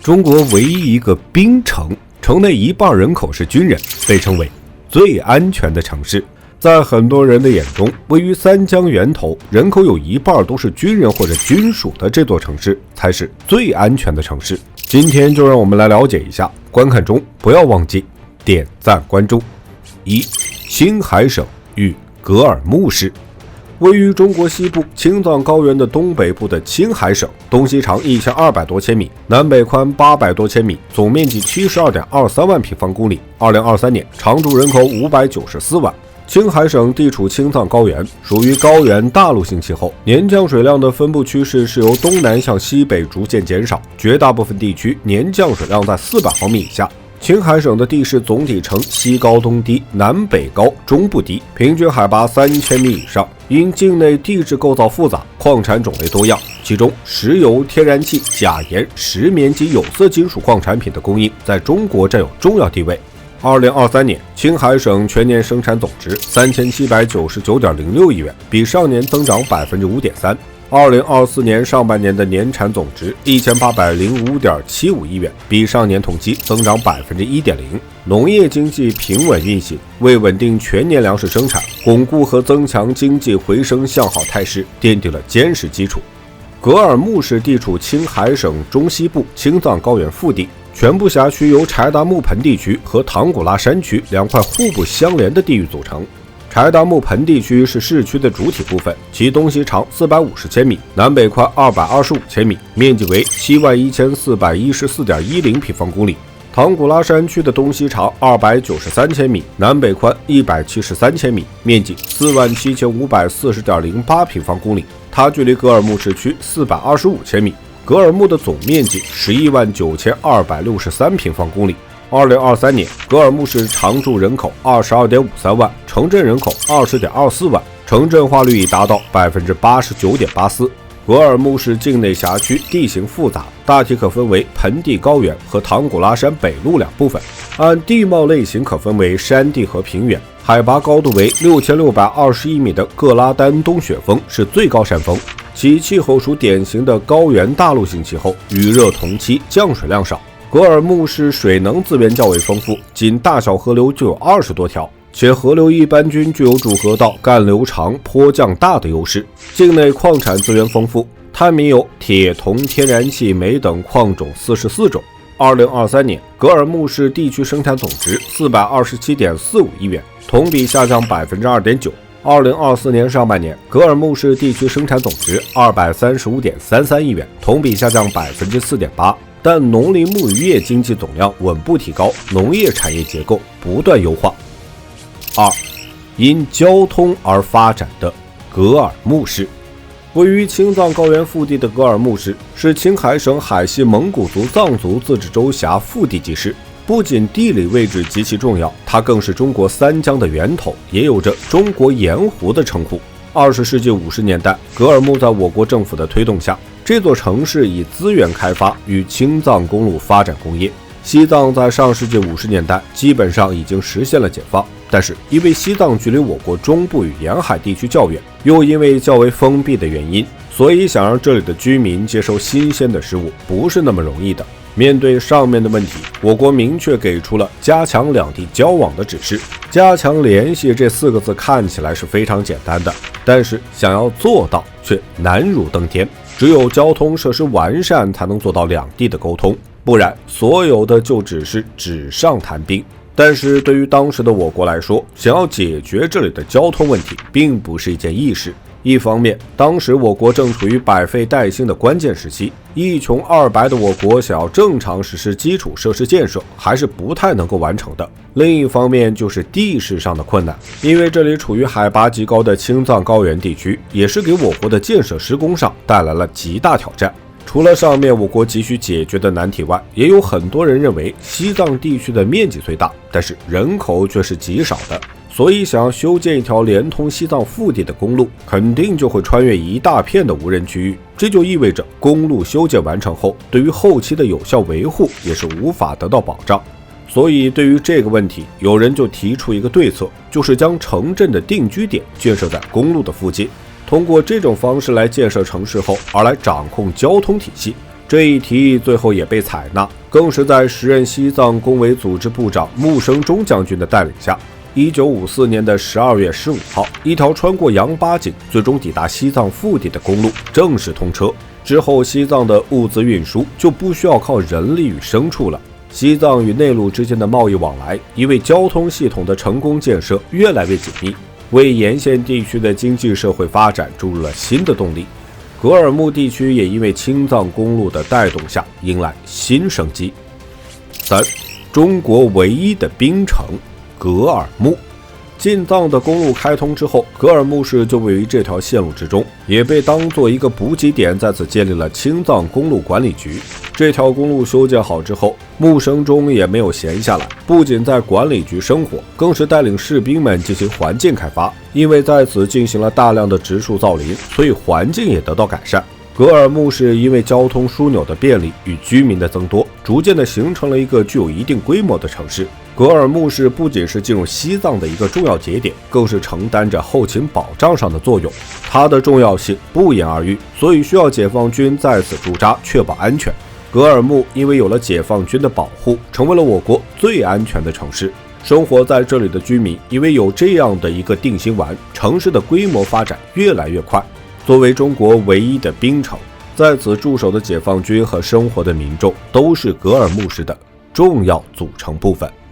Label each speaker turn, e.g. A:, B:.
A: 中国唯一一个兵城，城内一半人口是军人，被称为最安全的城市。在很多人的眼中，位于三江源头，人口有一半都是军人或者军属的这座城市，才是最安全的城市。今天就让我们来了解一下，观看中不要忘记点赞关注。一、青海省与格尔木市。位于中国西部青藏高原的东北部的青海省，东西长1200多千米，南北宽800多千米，总面积72.23万平方公里。2023年常住人口594万。青海省地处青藏高原，属于高原大陆性气候，年降水量的分布趋势是由东南向西北逐渐减少，绝大部分地区年降水量在400毫米以下。青海省的地势总体呈西高东低、南北高、中部低，平均海拔3000米以上。因境内地质构造复杂，矿产种类多样，其中石油、天然气、钾盐、石棉及有色金属矿产品的供应在中国占有重要地位。2023年，青海省全年生产总值3799.06亿元，比上年增长5.3%。2024年上半年的年产总值1805.75亿元，比上年同期增长1.0%。农业经济平稳运行，为稳定全年粮食生产、巩固和增强经济回升向好态势奠定了坚实基础。格尔木市地处青海省中西部青藏高原腹地，全部辖区由柴达木盆地区和唐古拉山区两块互不相连的地域组成。柴达木盆地区是市区的主体部分，其东西长450千米，南北宽225千米，面积为71414.10平方公里。唐古拉山区的东西长293千米，南北宽173千米，面积47540.08平方公里。它距离格尔木市区425千米，格尔木的总面积119263平方公里。2023年，格尔木市常住人口22.53万，城镇人口20.24万，城镇化率已达到89.84%。格尔木市境内辖区地形复杂，大体可分为盆地高原和唐古拉山北麓两部分。按地貌类型可分为山地和平原。海拔高度为6621米的格拉丹东雪峰是最高山峰，其气候属典型的高原大陆性气候，雨热同期，降水量少。格尔木市水能资源较为丰富，仅大小河流就有20多条，且河流一般均具有主河道干流长、坡降大的优势。境内矿产资源丰富，探明有铁、铜、天然气、镁等矿种44种。2023年，格尔木市地区生产总值427.45亿元，同比下降2.9%。2024年上半年，格尔木市地区生产总值235.33亿元，同比下降4.8%。但农林牧渔业经济总量稳步提高，农业产业结构不断优化。二、因交通而发展的格尔木市。位于青藏高原腹地的格尔木市是青海省海西蒙古族藏族自治州辖腹地级市，不仅地理位置极其重要，它更是中国三江的源头，也有着中国盐湖的称呼。20世纪50年代，格尔木在我国政府的推动下，这座城市以资源开发与青藏公路发展工业。西藏在上世纪50年代基本上已经实现了解放，但是因为西藏距离我国中部与沿海地区较远，又因为较为封闭的原因，所以想让这里的居民接受新鲜的事物不是那么容易的。面对上面的问题，我国明确给出了加强两地交往的指示。加强联系这4个字看起来是非常简单的，但是想要做到却难如登天。只有交通设施完善才能做到两地的沟通，不然所有的就只是纸上谈兵。但是对于当时的我国来说，想要解决这里的交通问题并不是一件易事。一方面，当时我国正处于百废待兴的关键时期，一穷二白的我国想要正常实施基础设施建设还是不太能够完成的。另一方面就是地势上的困难，因为这里处于海拔极高的青藏高原地区，也是给我国的建设施工上带来了极大挑战。除了上面我国急需解决的难题外，也有很多人认为西藏地区的面积虽大，但是人口却是极少的，所以想要修建一条连通西藏腹地的公路，肯定就会穿越一大片的无人区域。这就意味着公路修建完成后，对于后期的有效维护也是无法得到保障。所以对于这个问题，有人就提出一个对策，就是将城镇的定居点建设在公路的附近，通过这种方式来建设城市后，而来掌控交通体系。这一提议最后也被采纳，更是在时任西藏工委组织部长穆生中将军的带领下，1954年的12月15号，一条穿过羊八井，最终抵达西藏腹地的公路正式通车。之后，西藏的物资运输就不需要靠人力与牲畜了。西藏与内陆之间的贸易往来，因为交通系统的成功建设越来越紧密，为沿线地区的经济社会发展注入了新的动力。格尔木地区也因为青藏公路的带动下迎来新生机。3. 中国唯一的冰城格尔木。进藏的公路开通之后，格尔木市就位于这条线路之中，也被当作一个补给点，在此建立了青藏公路管理局。这条公路修建好之后，穆生中也没有闲下来，不仅在管理局生活，更是带领士兵们进行环境开发。因为在此进行了大量的植树造林，所以环境也得到改善。格尔木市因为交通枢纽的便利与居民的增多，逐渐的形成了一个具有一定规模的城市。格尔木市不仅是进入西藏的一个重要节点，更是承担着后勤保障上的作用。它的重要性不言而喻，所以需要解放军在此驻扎，确保安全。格尔木因为有了解放军的保护，成为了我国最安全的城市。生活在这里的居民因为有这样的一个定心丸，城市的规模发展越来越快。作为中国唯一的冰城，在此驻守的解放军和生活的民众都是格尔木市的重要组成部分。